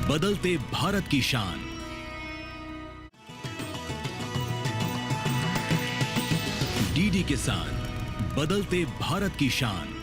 बदलते भारत की शान। डीडी किसान, बदलते भारत की शान।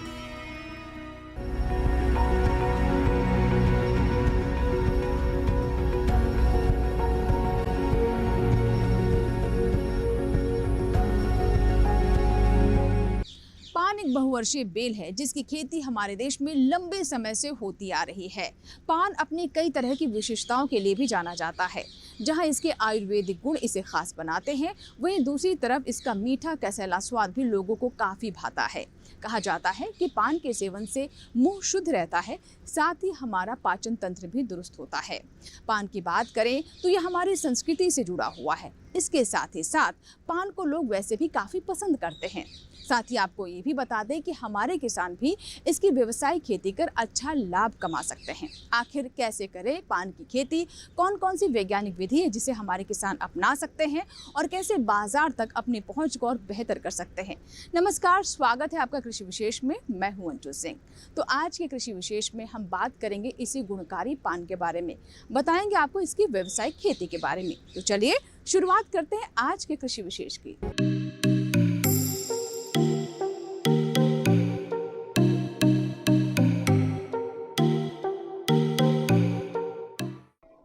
पान एक बहुवर्षीय बेल है जिसकी खेती हमारे देश में लंबे समय से होती आ रही है। पान अपनी कई तरह की विशेषताओं के लिए भी जाना जाता है। जहां इसके आयुर्वेदिक गुण इसे खास बनाते हैं, वहीं दूसरी तरफ इसका मीठा कसैला स्वाद भी लोगों को काफी भाता है। कहा जाता है कि पान के सेवन से मुंह शुद्ध रहता है, साथ ही हमारा पाचन तंत्र भी दुरुस्त होता है। पान की बात करें तो यह हमारी संस्कृति से जुड़ा हुआ है। इसके साथ ही साथ पान को लोग वैसे भी काफी पसंद करते हैं। साथ ही आपको ये भी बता दें कि हमारे किसान भी इसकी व्यवसायिक खेती कर अच्छा लाभ कमा सकते हैं। आखिर कैसे करें पान की खेती, कौन कौन सी वैज्ञानिक विधि है जिसे हमारे किसान अपना सकते हैं और कैसे बाजार तक अपनी पहुंच को और बेहतर कर सकते हैं। नमस्कार, स्वागत है आपका कृषि विशेष में। मैं हूं अंजू सिंह। तो आज के कृषि विशेष में हम बात करेंगे इसी गुणकारी पान के बारे में, बताएंगे आपको इसकी व्यवसायिक खेती के बारे में। तो चलिए शुरुआत करते हैं आज के कृषि विशेष की।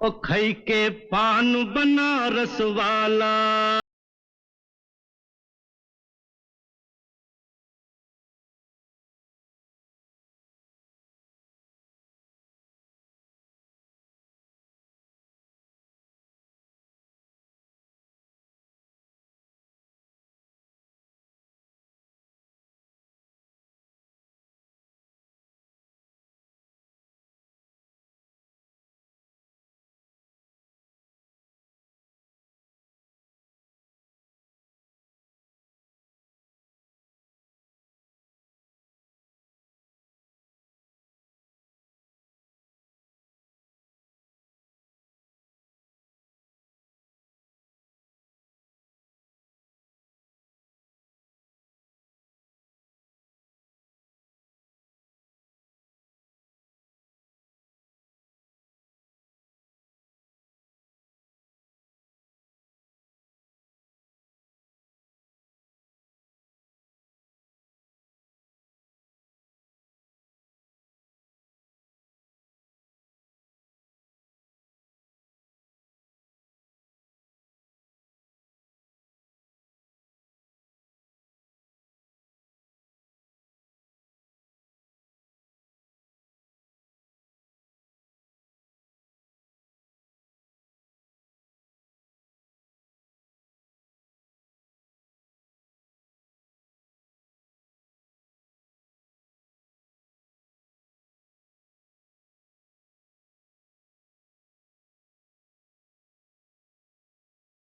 ओ खई के पान बनारस वाला।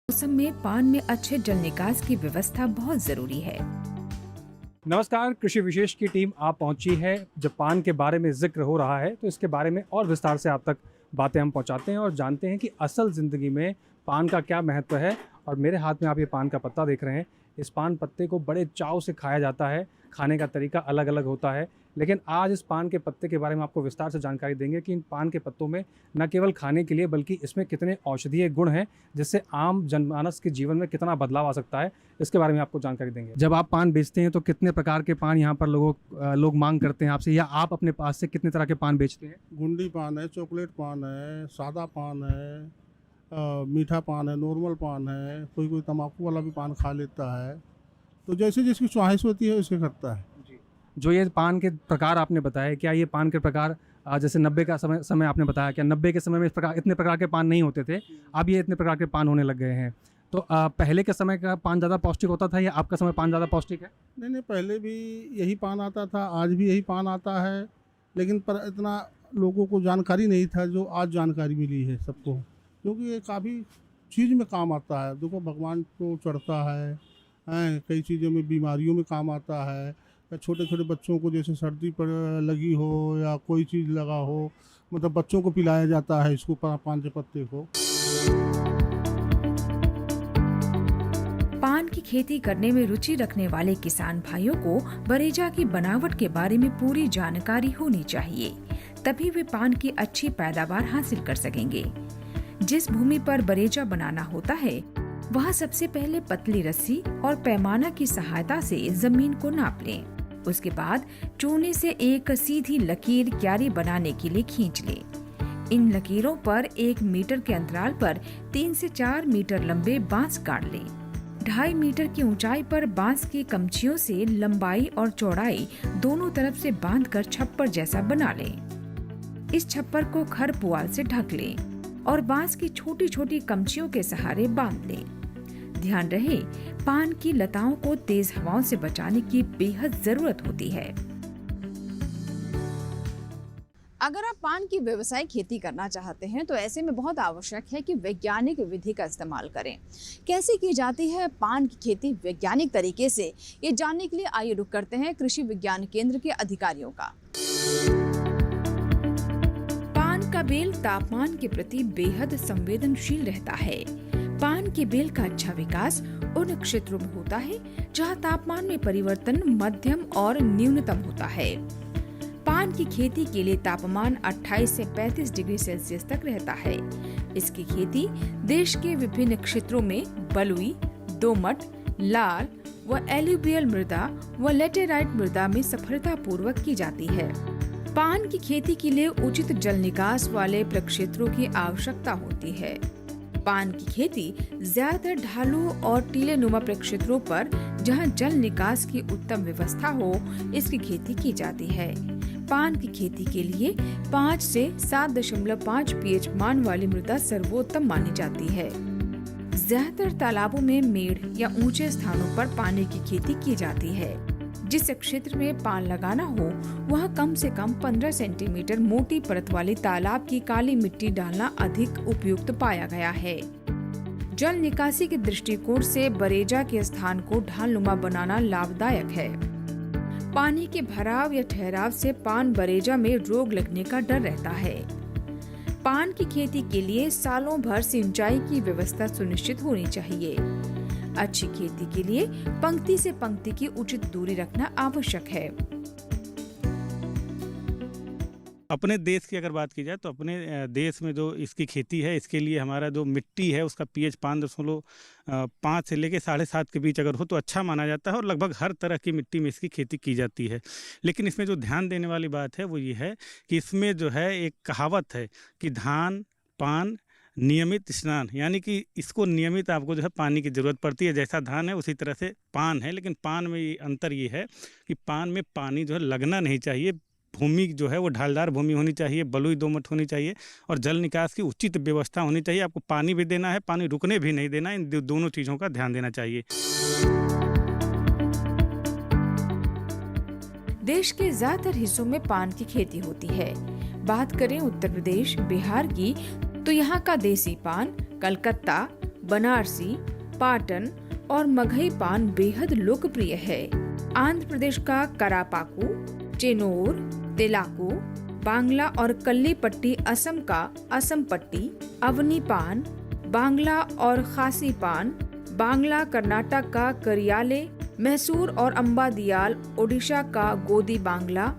मौसम में पान में अच्छे जल निकास की व्यवस्था बहुत जरूरी है। नमस्कार, कृषि विशेष की टीम आप पहुंची है। जब पान के बारे में जिक्र हो रहा है तो इसके बारे में और विस्तार से आप तक बातें हम पहुंचाते हैं और जानते हैं कि असल ज़िंदगी में पान का क्या महत्व है। और मेरे हाथ में आप ये पान का पत्ता देख रहे हैं। इस पान पत्ते को बड़े चाव से खाया जाता है। खाने का तरीका अलग अलग होता है, लेकिन आज इस पान के पत्ते के बारे में आपको विस्तार से जानकारी देंगे कि इन पान के पत्तों में न केवल खाने के लिए बल्कि इसमें कितने औषधीय गुण हैं, जिससे आम जनमानस के जीवन में कितना बदलाव आ सकता है, इसके बारे में आपको जानकारी देंगे। जब आप पान बेचते हैं तो कितने प्रकार के पान यहाँ पर लोग मांग करते हैं आपसे, या आप अपने पास से कितने तरह के पान बेचते हैं? गुंडी पान है, चॉकलेट पान है, सादा पान है, मीठा पान है, नॉर्मल पान है, कोई कोई तम्बाकू वाला भी पान खा लेता है। तो जैसे जिसकी च्वाइस होती है उसके करता है। जो ये पान के प्रकार आपने बताया, क्या ये पान के प्रकार जैसे 90 का समय आपने बताया, क्या 90 के समय में इतने प्रकार के पान नहीं होते थे, अब ये इतने प्रकार के पान होने लग गए हैं? तो पहले के समय का पान ज़्यादा पौष्टिक होता था या आपका समय पान ज़्यादा पौष्टिक है? नहीं, पहले भी यही पान आता था, आज भी यही पान आता है, लेकिन पर इतना लोगों को जानकारी नहीं था जो आज जानकारी मिली है सबको, क्योंकि ये काफ़ी चीज़ में काम आता है। देखो, भगवान को चढ़ता है, कई चीज़ों में, बीमारियों में काम आता है। छोटे छोटे बच्चों को जैसे सर्दी पर लगी हो या कोई चीज़ लगा हो, मतलब बच्चों को पिलाया जाता है इसको, पान के पत्ते को। पान की खेती करने में रुचि रखने वाले किसान भाइयों को बरेजा की बनावट के बारे में पूरी जानकारी होनी चाहिए। तभी वे पान की अच्छी पैदावार हासिल कर सकेंगे। जिस भूमि पर बरेजा बनाना होता है वहाँ सबसे पहले पतली रस्सी और पैमाना की सहायता से जमीन को नाप लें। उसके बाद चूने से एक सीधी लकीर क्यारी बनाने के लिए खींच लें। इन लकीरों पर 1 मीटर के अंतराल पर 3 से 4 मीटर लंबे बांस गाड़ लें। 2.5 मीटर की ऊंचाई पर बांस की कमचियों से लंबाई और चौड़ाई दोनों तरफ से बांधकर छप्पर जैसा बना लें। इस छप्पर को खर पुआल से ढक लें और बांस की छोटी छोटी कमचियों के सहारे बांध लें। ध्यान रहे, पान की लताओं को तेज हवाओं से बचाने की बेहद जरूरत होती है। अगर आप पान की व्यवसायिक खेती करना चाहते हैं तो ऐसे में बहुत आवश्यक है कि वैज्ञानिक विधि का इस्तेमाल करें। कैसे की जाती है पान की खेती वैज्ञानिक तरीके से, ये जानने के लिए आइए रुक करते हैं कृषि विज्ञान केंद्र के अधिकारियों का। पान का बेल तापमान के प्रति बेहद संवेदनशील रहता है। पान के बेल का अच्छा विकास उन क्षेत्रों में होता है जहां तापमान में परिवर्तन मध्यम और न्यूनतम होता है। पान की खेती के लिए तापमान 28 से 35 डिग्री सेल्सियस तक रहता है। इसकी खेती देश के विभिन्न क्षेत्रों में बलुई, दोमट, लाल व एल्यूवियल मृदा व लेटेराइट मृदा में सफलतापूर्वक की जाती है। पान की खेती के लिए उचित जल निकास वाले प्रक्षेत्रों की आवश्यकता होती है। पान की खेती ज्यादातर ढालू और टीलेनुमा प्रक्षेत्रों पर जहां जल निकास की उत्तम व्यवस्था हो, इसकी खेती की जाती है। पान की खेती के लिए 5 से 7.5 pH मान वाली मृदा सर्वोत्तम मानी जाती है। ज्यादातर तालाबों में मेड़ या ऊंचे स्थानों पर पानी की खेती की जाती है। जिस क्षेत्र में पान लगाना हो वहाँ कम से कम 15 सेंटीमीटर मोटी परत वाली तालाब की काली मिट्टी डालना अधिक उपयुक्त पाया गया है। जल निकासी के दृष्टिकोण से बरेजा के स्थान को ढालनुमा बनाना लाभदायक है। पानी के भराव या ठहराव से पान बरेजा में रोग लगने का डर रहता है। पान की खेती के लिए सालों भर सिंचाई की व्यवस्था सुनिश्चित होनी चाहिए। अच्छी खेती के लिए पंक्ति से पंक्ति की उचित दूरी रखना आवश्यक है। अपने देश की अगर बात की जाए तो अपने देश में जो इसकी खेती है, इसके लिए हमारा जो मिट्टी है उसका pH 5.5 से लेके 7.5 के बीच अगर हो तो अच्छा माना जाता है और लगभग हर तरह की मिट्टी में इसकी खेती की जाती है। लेकिन इसमें जो ध्यान देने वाली बात है वो ये है कि इसमें जो है एक कहावत है कि धान पान नियमित स्नान, यानी कि इसको नियमित आपको जो है पानी की ज़रूरत पड़ती है। जैसा धान है उसी तरह से पान है, लेकिन पान में ये अंतर ये है कि पान में पानी जो है लगना नहीं चाहिए। भूमि जो है वो ढालदार भूमि होनी चाहिए, बलुई दोमट होनी चाहिए और जल निकास की उचित व्यवस्था होनी चाहिए। आपको पानी भी देना है, पानी रुकने भी नहीं देना, इन दोनों चीज़ों का ध्यान देना चाहिए। देश के ज्यादातर हिस्सों में पान की खेती होती है। बात करें उत्तर प्रदेश, बिहार की तो यहाँ का देसी पान, कलकत्ता, बनारसी, पाटन और मगही पान बेहद लोकप्रिय है। आंध्र प्रदेश का करापाकू, चेनोर, तेलाकू, बांग्ला और कल्ली पट्टी असम का असम पट्टी, अवनी पान, बांग्ला और खासी पान, बांग्ला कर्नाटक का करियाले, मैसूर और अम्बादियाल ओडिशा का गोदी बांग्ला,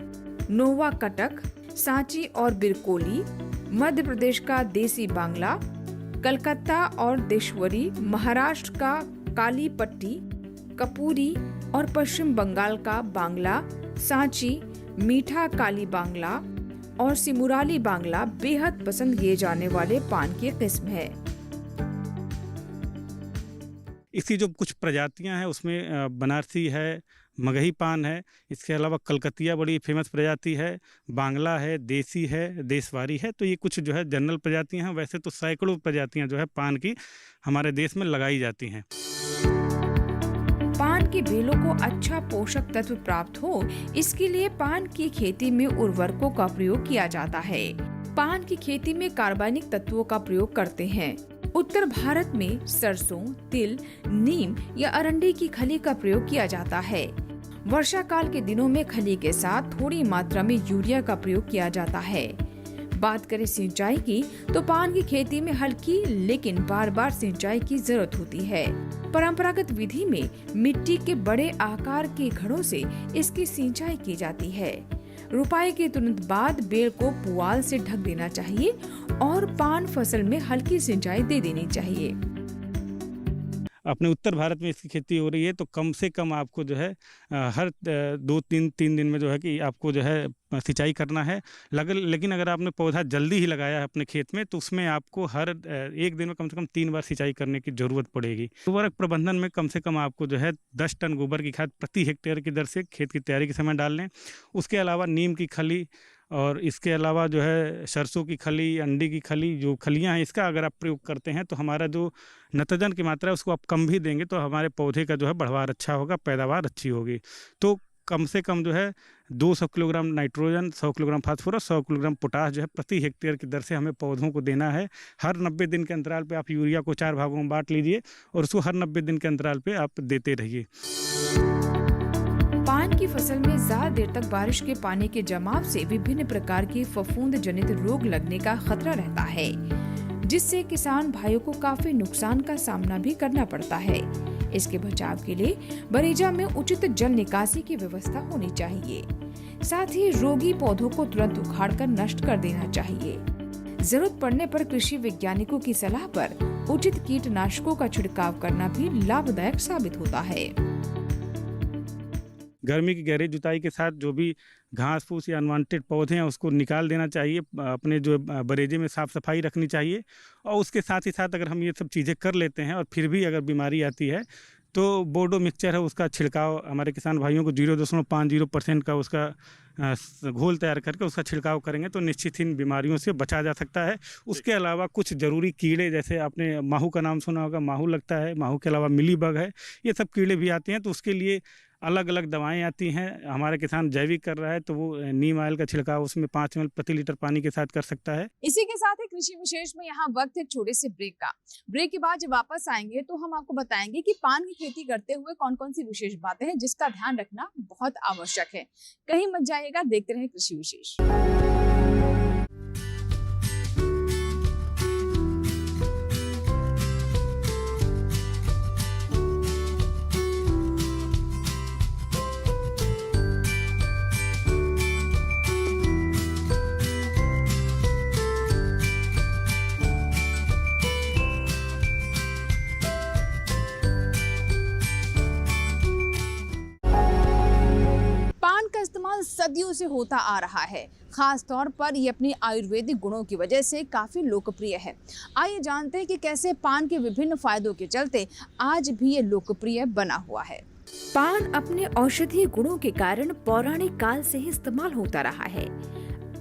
नोवा कटक, सांची और बिरकोली, मध्य प्रदेश का देसी बांग्ला, कलकत्ता और देशवरी, महाराष्ट्र का काली पट्टी, कपूरी और पश्चिम बंगाल का बांग्ला, सांची, मीठा काली बांग्ला और सिमुराली बांग्ला बेहद पसंद किए जाने वाले पान की किस्म है। इसकी जो कुछ प्रजातियां हैं उसमें बनारसी है, मगही पान है, इसके अलावा कलकतिया बड़ी फेमस प्रजाति है, बांग्ला है, देसी है, देशवारी है। तो ये कुछ जो है जनरल प्रजातियां हैं। वैसे तो सैकड़ों प्रजातियां जो है पान की हमारे देश में लगाई जाती हैं। पान के बेलों को अच्छा पोषक तत्व प्राप्त हो, इसके लिए पान की खेती में उर्वरकों का प्रयोग किया जाता है। पान की खेती में कार्बनिक तत्वों का प्रयोग करते हैं। उत्तर भारत में सरसों, तिल, नीम या अरंडी की खली का प्रयोग किया जाता है। वर्षा काल के दिनों में खली के साथ थोड़ी मात्रा में यूरिया का प्रयोग किया जाता है। बात करें सिंचाई की तो पान की खेती में हल्की लेकिन बार बार सिंचाई की जरूरत होती है। परंपरागत विधि में मिट्टी के बड़े आकार के घड़ों से इसकी सिंचाई की जाती है। रुपाई के तुरंत बाद बेल को पुआल से ढक देना चाहिए और पान फसल में हल्की सिंचाई दे देनी चाहिए। अपने उत्तर भारत में इसकी खेती हो रही है, तो कम से कम आपको जो है हर 2-3 दिन में जो है कि आपको जो है सिंचाई करना है। लेकिन अगर आपने पौधा जल्दी ही लगाया है अपने खेत में, तो उसमें आपको हर एक दिन में कम से कम 3 बार सिंचाई करने की ज़रूरत पड़ेगी। उर्वरक प्रबंधन में कम से कम आपको जो है 10 टन गोबर की खाद प्रति हेक्टेयर की दर से खेत की तैयारी के समय डाल लें। उसके अलावा नीम की खली और इसके अलावा जो है सरसों की खली, अंडी की खली, जो खलियां हैं, इसका अगर आप प्रयोग करते हैं तो हमारा जो नाइट्रोजन की मात्रा है उसको आप कम भी देंगे तो हमारे पौधे का जो है बढ़वार अच्छा होगा, पैदावार अच्छी होगी। तो कम से कम जो है 200 kilogram nitrogen, 100 kilogram phosphorus, 100 kilogram potash जो है प्रति हेक्टेयर की दर से हमें पौधों को देना है। हर 90 दिन के अंतराल पे आप यूरिया को 4 भागों में बांट लीजिए और उसको हर 90 दिन के अंतराल पे आप देते रहिए। पान की फसल में ज्यादा देर तक बारिश के पानी के जमाव से विभिन्न प्रकार के फफूंद जनित रोग लगने का खतरा रहता है, जिससे किसान भाइयों को काफी नुकसान का सामना भी करना पड़ता है। इसके बचाव के लिए बरेजा में उचित जल निकासी की व्यवस्था होनी चाहिए। साथ ही रोगी पौधों को तुरंत उखाड़कर नष्ट कर देना चाहिए। जरूरत पड़ने पर कृषि वैज्ञानिकों की सलाह पर उचित कीटनाशकों का छिड़काव करना भी लाभदायक साबित होता है। गर्मी की गहरी जुताई के साथ जो भी घास फूस या अनवांटेड पौधे हैं उसको निकाल देना चाहिए। अपने जो बरेजे में साफ़ सफाई रखनी चाहिए और उसके साथ ही साथ अगर हम ये सब चीज़ें कर लेते हैं और फिर भी अगर बीमारी आती है तो बोर्डो मिक्सचर है उसका छिड़काव हमारे किसान भाइयों को 0.50% का उसका घोल तैयार करके उसका छिड़काव करेंगे तो निश्चित ही बीमारियों से बचा जा सकता है। उसके अलावा कुछ ज़रूरी कीड़े, जैसे आपने माहू का नाम सुना होगा, माहू लगता है, माहू के अलावा मिलीबग है, ये सब कीड़े भी आते हैं तो उसके लिए अलग अलग दवाएं आती हैं। हमारे किसान जैविक कर रहा है तो वो नीम ऑयल का छिड़काव उसमें 5 ml प्रति लीटर पानी के साथ कर सकता है। इसी के साथ ही कृषि विशेष में यहाँ वक्त है छोटे से ब्रेक का। ब्रेक के बाद जब वापस आएंगे तो हम आपको बताएंगे कि पान की खेती करते हुए कौन कौन सी विशेष बातें हैं जिसका ध्यान रखना बहुत आवश्यक है। कहीं मत जाइएगा, देखते रहे कृषि विशेष। इस्तेमाल सदियों से होता आ रहा है। खास तौर पर ये अपनी आयुर्वेदिक गुणों की वजह से काफी लोकप्रिय है। आइए जानते हैं कि कैसे पान के विभिन्न फायदों के चलते आज भी ये लोकप्रिय बना हुआ है। पान अपने औषधीय गुणों के कारण पौराणिक काल से ही इस्तेमाल होता रहा है।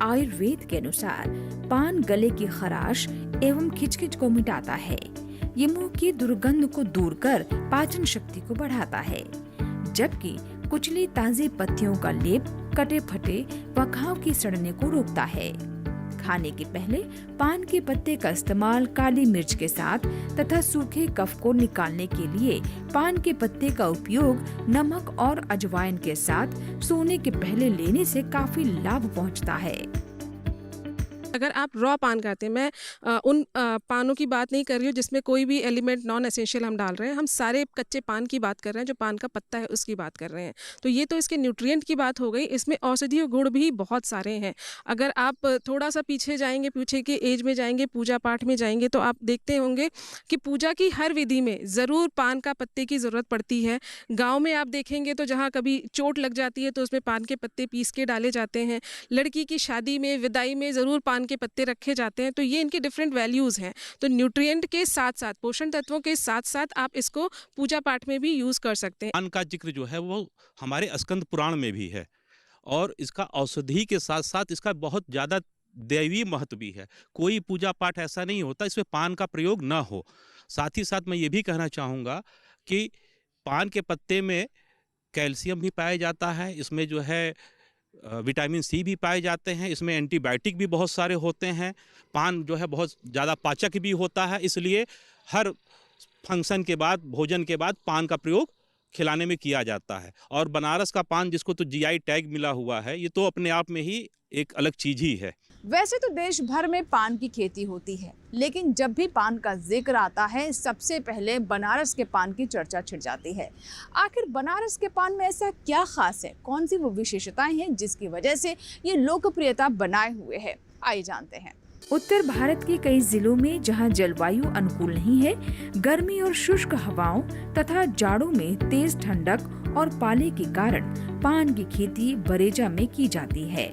आयुर्वेद के अनुसार पान गले की खराश एवं खिचखिच को मिटाता है। ये मुंह की दुर्गंध को दूर कर पाचन शक्ति को बढ़ाता है, जबकि कुचली ताज़ी पत्तियों का लेप कटे फटे व घाव की सड़ने को रोकता है। खाने के पहले पान के पत्ते का इस्तेमाल काली मिर्च के साथ तथा सूखे कफ को निकालने के लिए पान के पत्ते का उपयोग नमक और अजवाइन के साथ सोने के पहले लेने से काफी लाभ पहुंचता है। अगर आप रॉ पान करते हैं, मैं उन पानों की बात नहीं कर रही हूँ जिसमें कोई भी एलिमेंट नॉन एसेंशियल हम डाल रहे हैं, हम सारे कच्चे पान की बात कर रहे हैं, जो पान का पत्ता है उसकी बात कर रहे हैं। तो ये तो इसके न्यूट्रिएंट की बात हो गई। इसमें औषधीय गुण भी बहुत सारे हैं। अगर आप थोड़ा सा पीछे जाएंगे, पीछे के एज में जाएंगे, पूजा पाठ में जाएंगे, तो आप देखते होंगे कि पूजा की हर विधि में ज़रूर पान का पत्ते की ज़रूरत पड़ती है। गाँव में आप देखेंगे तो जहाँ कभी चोट लग जाती है तो उसमें पान के पत्ते पीस के डाले जाते हैं। लड़की की शादी में, विदाई में ज़रूर पान के पत्ते रखे जाते हैं। तो ये इनके डिफरेंट वैल्यूज़ हैं। तो न्यूट्रिएंट के साथ साथ, पोषण तत्वों के साथ साथ आप इसको पूजा पाठ में भी यूज़ कर सकते हैं। पान का जिक्र जो है वो हमारे स्कंद पुराण में भी है और इसका औषधि के साथ साथ इसका बहुत ज़्यादा दैवीय महत्व भी है। कोई पूजा पाठ ऐसा नहीं होता इसमें पान का प्रयोग ना हो। साथ ही साथ मैं ये भी कहना चाहूँगा कि पान के पत्ते में कैल्शियम भी पाया जाता है, इसमें जो है विटामिन सी भी पाए जाते हैं, इसमें एंटीबायोटिक भी बहुत सारे होते हैं। पान जो है बहुत ज़्यादा पाचक भी होता है, इसलिए हर फंक्शन के बाद, भोजन के बाद पान का प्रयोग खिलाने में किया जाता है। और बनारस का पान जिसको तो जीआई टैग मिला हुआ है, ये तो अपने आप में ही एक अलग चीज़ ही है। वैसे तो देश भर में पान की खेती होती है, लेकिन जब भी पान का जिक्र आता है सबसे पहले बनारस के पान की चर्चा छिड़ जाती है। आखिर बनारस के पान में ऐसा क्या खास है, कौन सी वो विशेषताएं हैं जिसकी वजह से ये लोकप्रियता बनाए हुए है, आइए जानते हैं। उत्तर भारत के कई जिलों में जहां जलवायु अनुकूल नहीं है, गर्मी और शुष्क हवाओं तथा जाड़ों में तेज ठंडक और पाले के कारण पान की खेती बरेजा में की जाती है।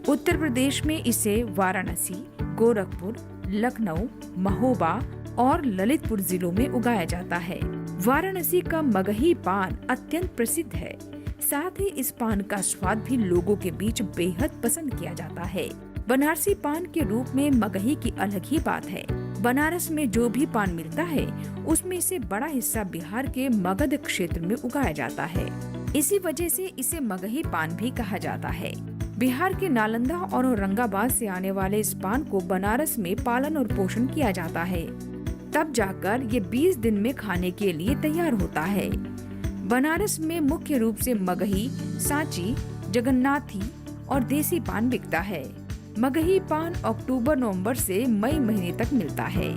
उत्तर प्रदेश में इसे वाराणसी, गोरखपुर, लखनऊ, महोबा और ललितपुर जिलों में उगाया जाता है। वाराणसी का मगही पान अत्यंत प्रसिद्ध है। साथ ही इस पान का स्वाद भी लोगों के बीच बेहद पसंद किया जाता है। बनारसी पान के रूप में मगही की अलग ही बात है। बनारस में जो भी पान मिलता है उसमें से बड़ा हिस्सा बिहार के मगध क्षेत्र में उगाया जाता है। इसी वजह से इसे मगही पान भी कहा जाता है। बिहार के नालंदा और औरंगाबाद से आने वाले इस पान को बनारस में पालन और पोषण किया जाता है, तब जाकर ये 20 दिन में खाने के लिए तैयार होता है। बनारस में मुख्य रूप से मगही, सांची, जगन्नाथी और देसी पान बिकता है। मगही पान अक्टूबर-नवंबर से मई महीने तक मिलता है।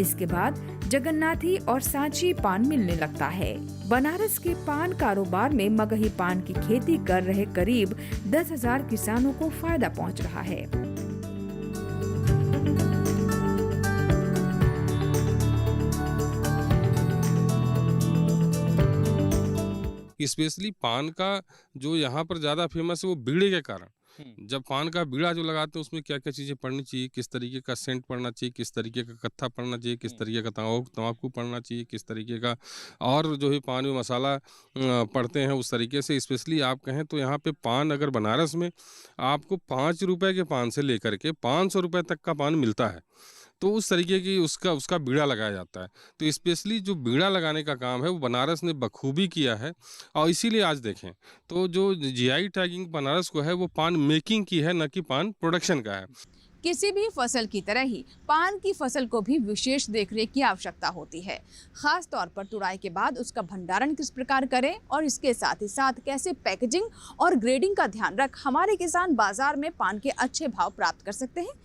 इसके बाद जगन्नाथी और सांची पान मिलने लगता है। बनारस के पान कारोबार में मगही पान की खेती कर रहे करीब 10,000 किसानों को फायदा पहुंच रहा है। स्पेशली पान का जो यहाँ पर ज़्यादा फेमस है वो बीड़े के कारण। जब पान का बीड़ा जो लगाते हैं उसमें क्या क्या चीज़ें पड़नी चाहिए, किस तरीके का सेंट पड़ना चाहिए, किस तरीके का कत्था पड़ना चाहिए, किस तरीके का तंबाकू पड़ना चाहिए, किस तरीके का और जो है पान में मसाला पड़ते हैं, उस तरीके से स्पेशली आप कहें तो यहाँ पे पान अगर बनारस में आपको 5 रुपए के पान से लेकर के 500 रुपए तक का पान मिलता है। तो उस तरीके की उसका बीड़ा लगाया जाता है। तो स्पेशली जो बीड़ा लगाने का काम है वो बनारस ने बखूबी किया है। और इसीलिए आज देखें तो जो जीआई टैगिंग बनारस को है वो पान मेकिंग की है, न कि पान प्रोडक्शन का है। किसी भी फसल की तरह ही पान की फसल को भी विशेष देखरेख की आवश्यकता होती है। खास तौर पर तुड़ाई के बाद उसका भंडारण किस प्रकार करें और इसके साथ ही साथ कैसे पैकेजिंग और ग्रेडिंग का ध्यान रख हमारे किसान बाजार में पान के अच्छे भाव प्राप्त कर सकते हैं।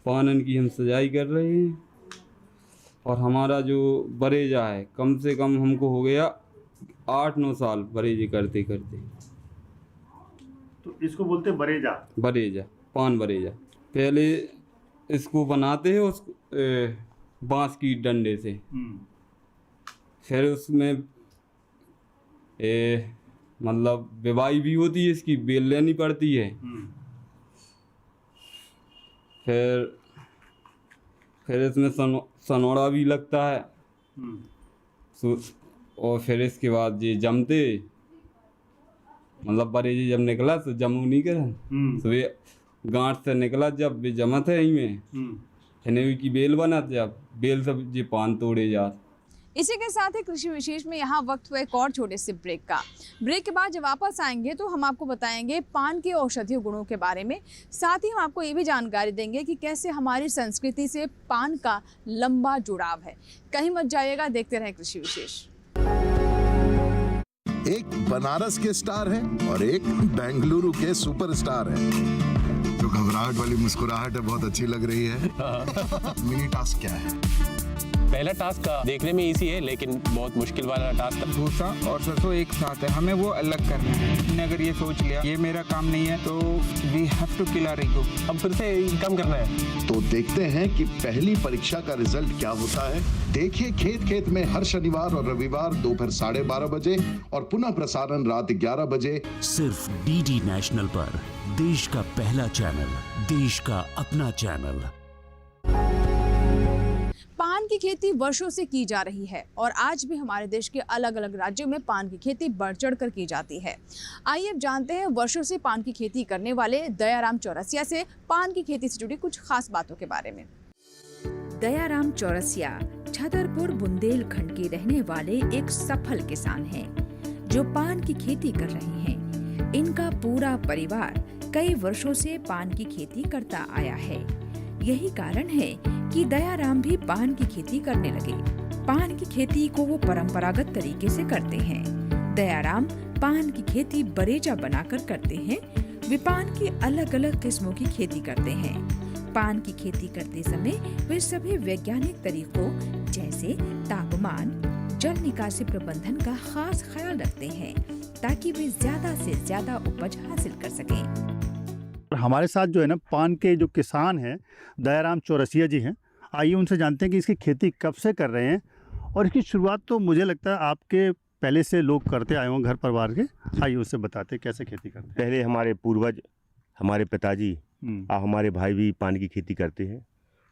पानन की हम सजाई कर रहे हैं और हमारा जो बरेजा है कम से कम हमको हो गया 8-9 साल बरेजे करते करते। तो इसको बोलते बरेजा? बरेजा, पान बरेजा। पहले इसको बनाते हैं उस बांस की डंडे से, फिर उसमें मतलब विवाई भी होती है, इसकी बेल लेनी पड़ती है। फिर इसमें सनोड़ा भी लगता है। और फिर इसके बाद ये जमते, मतलब बरेजे जब निकला तो जमू नहीं करा, तो ये गांठ से निकला जब ये जमत है इनमें की बेल बना, जब बेल सब ये पान तोड़े जात। इसी के साथ ही कृषि विशेष में यहाँ वक्त हुआ एक और छोटे से ब्रेक का। ब्रेक के बाद जब वापस आएंगे तो हम आपको बताएंगे पान के औषधीय गुणों के बारे में। साथ ही हम आपको ये भी जानकारी देंगे कि कैसे हमारी संस्कृति से पान का लंबा जुड़ाव है। कहीं मत जाइएगा, देखते रहें कृषि विशेष। एक बनारस के स्टार हैं और एक बेंगलुरु के सुपरस्टार हैं। जो घबराहट वाली मुस्कुराहट है बहुत अच्छी लग रही है। मिनी टास्क क्या है? पहला टास्क देखने में इजी है लेकिन बहुत मुश्किल वाला टास्क। भूसा और सरसों एक साथ है, हमें वो अलग करना है। हमने अगर ये सोच लिया ये मेरा काम नहीं है तो we have to kill our ego. अब फिर से कम करना है। तो देखते हैं कि पहली परीक्षा का रिजल्ट क्या होता है। देखिए खेत खेत में हर शनिवार और रविवार दोपहर 12:30 बजे और पुनः प्रसारण रात 11 बजे सिर्फ डीडी नेशनल पर। देश का पहला चैनल, देश का अपना चैनल। पान की खेती वर्षों से की जा रही है और आज भी हमारे देश के अलग अलग राज्यों में पान की खेती बढ़ चढ़ कर की जाती है। आइए अब जानते हैं वर्षों से पान की खेती करने वाले दयाराम चौरसिया से पान की खेती से जुड़ी कुछ खास बातों के बारे में। दयाराम चौरसिया छतरपुर बुंदेलखंड के रहने वाले एक सफल किसान हैं, जो पान की खेती कर रहे हैं। इनका पूरा परिवार कई वर्षों से पान की खेती करता आया है। यही कारण है कि दयाराम भी पान की खेती करने लगे। पान की खेती को वो परंपरागत तरीके से करते हैं। दयाराम पान की खेती बरेजा बनाकर करते हैं। वे पान की अलग अलग किस्मों की खेती करते हैं। पान की खेती करते समय वे सभी वैज्ञानिक तरीकों जैसे तापमान, जल निकासी प्रबंधन का खास ख्याल रखते हैं ताकि वे ज्यादा से ज्यादा उपज हासिल कर सकें। हमारे साथ जो है ना पान के जो किसान हैं दयाराम चौरसिया जी हैं। आइए उनसे जानते हैं कि इसकी खेती कब से कर रहे हैं और इसकी शुरुआत तो मुझे लगता है आपके पहले से लोग करते आए हों घर परिवार के। आइए उससे बताते हैं कैसे खेती करते हैं। पहले हमारे पूर्वज, हमारे पिताजी और हमारे भाई भी पान की खेती करते हैं,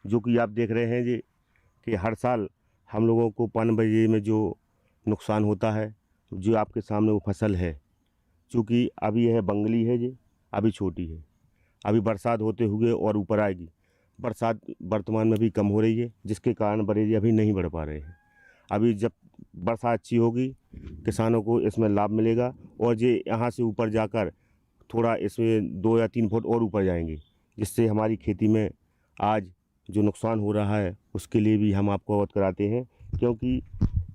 जो कि आप देख रहे हैं जी कि हर साल हम लोगों को पान बरजे में जो नुकसान होता है, जो आपके सामने वो फसल है, चूँकि अभी यह बंगली है जी, अभी छोटी है, अभी बरसात होते हुए और ऊपर आएगी। बरसात वर्तमान में भी कम हो रही है, जिसके कारण बरेजे अभी नहीं बढ़ पा रहे हैं। अभी जब बरसात अच्छी होगी किसानों को इसमें लाभ मिलेगा और ये यहाँ से ऊपर जाकर थोड़ा इसमें 2 या 3 फुट और ऊपर जाएंगे, जिससे हमारी खेती में आज जो नुकसान हो रहा है उसके लिए भी हम आपको अवगत कराते हैं। क्योंकि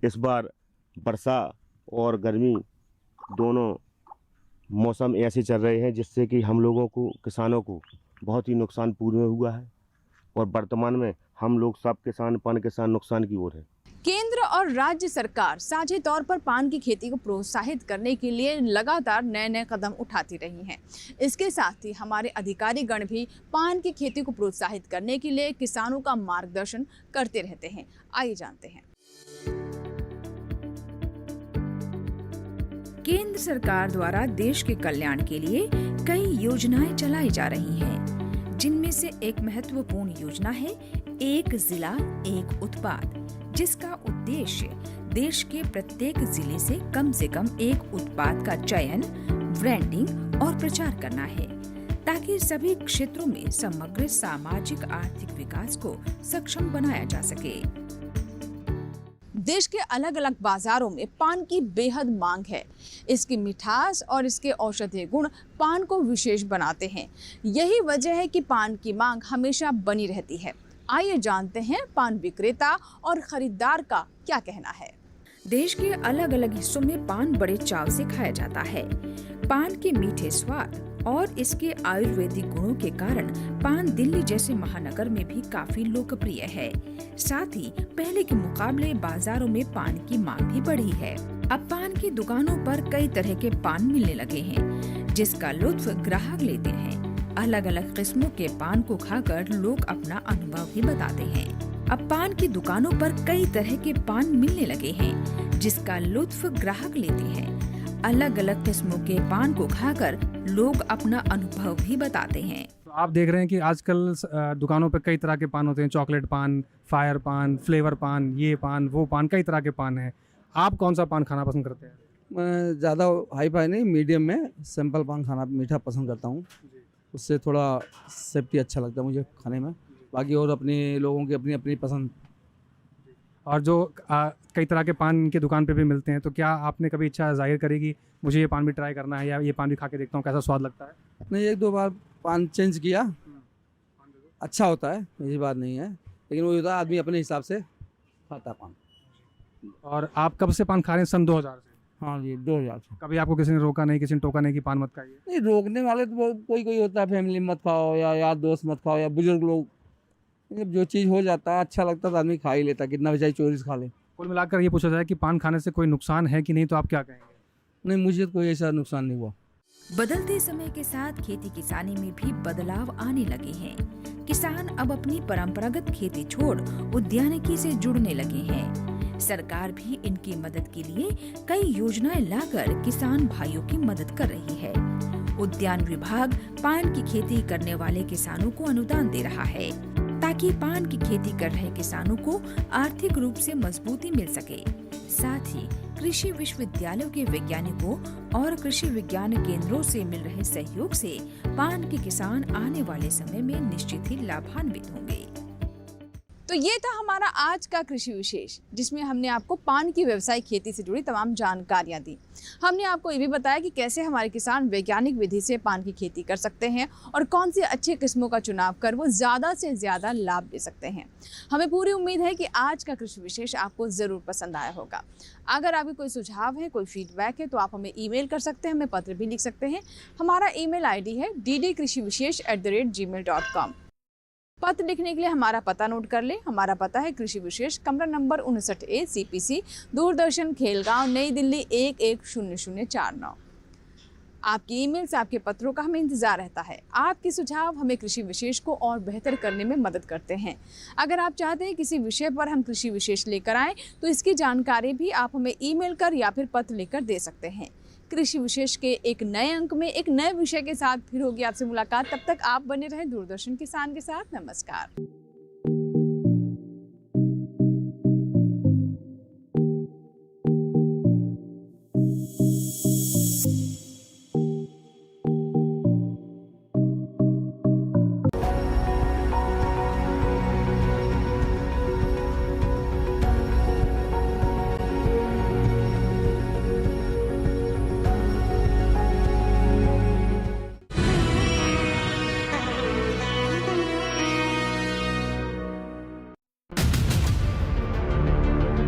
इस बार वर्षा और गर्मी दोनों मौसम ऐसे चल रहे हैं जिससे कि हम लोगों को, किसानों को बहुत ही नुकसान पूर्व में हुआ है और वर्तमान में हम लोग सब किसान, पान किसान नुकसान की ओर है। केंद्र और राज्य सरकार साझे तौर पर पान की खेती को प्रोत्साहित करने के लिए लगातार नए नए कदम उठाती रही हैं। इसके साथ ही हमारे अधिकारी गण भी पान की खेती को प्रोत्साहित करने के लिए किसानों का मार्गदर्शन करते रहते हैं। आइए जानते हैं। केंद्र सरकार द्वारा देश के कल्याण के लिए कई योजनाएं चलाई जा रही हैं, जिनमें से एक महत्वपूर्ण योजना है एक जिला एक उत्पाद, जिसका उद्देश्य देश के प्रत्येक जिले से कम एक उत्पाद का चयन, ब्रांडिंग और प्रचार करना है, ताकि सभी क्षेत्रों में समग्र सामाजिक आर्थिक विकास को सक्षम बनाया जा सके। देश के अलग अलग बाजारों में पान की बेहद मांग है। इसकी मिठास और इसके औषधीय गुण पान को विशेष बनाते हैं। यही वजह है कि पान की मांग हमेशा बनी रहती है। आइए जानते हैं पान विक्रेता और खरीदार का क्या कहना है। देश के अलग अलग हिस्सों में पान बड़े चाव से खाया जाता है। पान के मीठे स्वाद और इसके आयुर्वेदिक गुणों के कारण पान दिल्ली जैसे महानगर में भी काफी लोकप्रिय है। साथ ही पहले के मुकाबले बाजारों में पान की मांग भी बढ़ी है। अब पान की दुकानों पर कई तरह के पान मिलने लगे हैं, जिसका लुत्फ ग्राहक लेते हैं। अलग अलग किस्मों के पान को खाकर लोग अपना अनुभव भी बताते हैं। अब पान की दुकानों पर कई तरह के पान मिलने लगे हैं, जिसका लुत्फ ग्राहक लेते हैं। अलग अलग किस्मों के पान को खाकर लोग अपना अनुभव भी बताते हैं। तो आप देख रहे हैं कि आजकल दुकानों पर कई तरह के पान होते हैं, चॉकलेट पान, फायर पान, फ्लेवर पान, ये पान, वो पान, कई तरह के पान हैं। आप कौन सा पान खाना पसंद करते हैं? मैं ज़्यादा हाई फाई नहीं, मीडियम में सिंपल पान खाना मीठा पसंद करता हूँ। उससे थोड़ा सेफ्टी अच्छा लगता है मुझे खाने में। बाकी और अपने लोगों की अपनी अपनी पसंद। और जो कई तरह के पान इनकी दुकान पे भी मिलते हैं, तो क्या आपने कभी इच्छा जाहिर करी कि मुझे ये पान भी ट्राई करना है या ये पान भी खा के देखता हूँ कैसा स्वाद लगता है? नहीं, 1-2 बार पान चेंज किया, अच्छा होता है, ऐसी बात नहीं है, लेकिन वो होता है आदमी अपने हिसाब से खाता है पान। और आप कब से पान खा रहे हैं? सन 2000 से? हाँ जी, 2000 से। कभी आपको किसी ने रोका नहीं, किसी ने टोका नहीं कि पान मत खाइए? नहीं, रोकने वाले तो कोई होता है, फैमिली मत खाओ या यार दोस्त मत खाओ या बुजुर्ग लोग, जो चीज़ हो जाता है अच्छा लगता है तो आदमी खा ही लेता है, कितना भी चाहे चोरी से खा ले। कुल मिलाकर ये पूछा जाए कि पान खाने से कोई नुकसान है कि नहीं, तो आप क्या कहेंगे? नहीं, मुझे तो कोई ऐसा नुकसान नहीं हुआ। बदलते समय के साथ खेती किसानी में भी बदलाव आने लगे हैं। किसान अब अपनी परंपरागत खेती छोड़ उद्यानिकी से जुड़ने लगे हैं। सरकार भी इनकी मदद के लिए कई योजनाएं लाकर किसान भाइयों की मदद कर रही है। उद्यान विभाग पान की खेती करने वाले किसानों को अनुदान दे रहा है ताकि पान की खेती कर रहे किसानों को आर्थिक रूप से मजबूती मिल सके। साथ ही कृषि विश्वविद्यालयों के वैज्ञानिकों और कृषि विज्ञान केंद्रों से मिल रहे सहयोग से पान के किसान आने वाले समय में निश्चित ही लाभान्वित होंगे। तो ये था हमारा आज का कृषि विशेष, जिसमें हमने आपको पान की व्यावसायिक खेती से जुड़ी तमाम जानकारियां दी। हमने आपको ये भी बताया कि कैसे हमारे किसान वैज्ञानिक विधि से पान की खेती कर सकते हैं और कौन सी अच्छी किस्मों का चुनाव कर वो ज़्यादा से ज़्यादा लाभ ले सकते हैं। हमें पूरी उम्मीद है कि आज का कृषि विशेष आपको ज़रूर पसंद आया होगा। अगर आपके कोई सुझाव है, कोई फीडबैक है, तो आप हमें ईमेल कर सकते हैं, हमें पत्र भी लिख सकते हैं। हमारा ईमेल ID है ddkrishivishesh@gmail.com। पत्र लिखने के लिए हमारा पता नोट कर ले। हमारा पता है कृषि विशेष, कमरा number 59A, CPC, Doordarshan, Khelgaon, नई दिल्ली 110049। आपकी ईमेल से आपके पत्रों का हमें इंतज़ार रहता है। आपके सुझाव हमें कृषि विशेष को और बेहतर करने में मदद करते हैं। अगर आप चाहते हैं किसी विषय पर हम कृषि विशेष लेकर आएँ, तो इसकी जानकारी भी आप हमें ईमेल कर या फिर पत्र लिखकर दे सकते हैं। कृषि विशेष के एक नए अंक में एक नए विषय के साथ फिर होगी आपसे मुलाकात। तब तक आप बने रहें दूरदर्शन किसान के साथ। नमस्कार।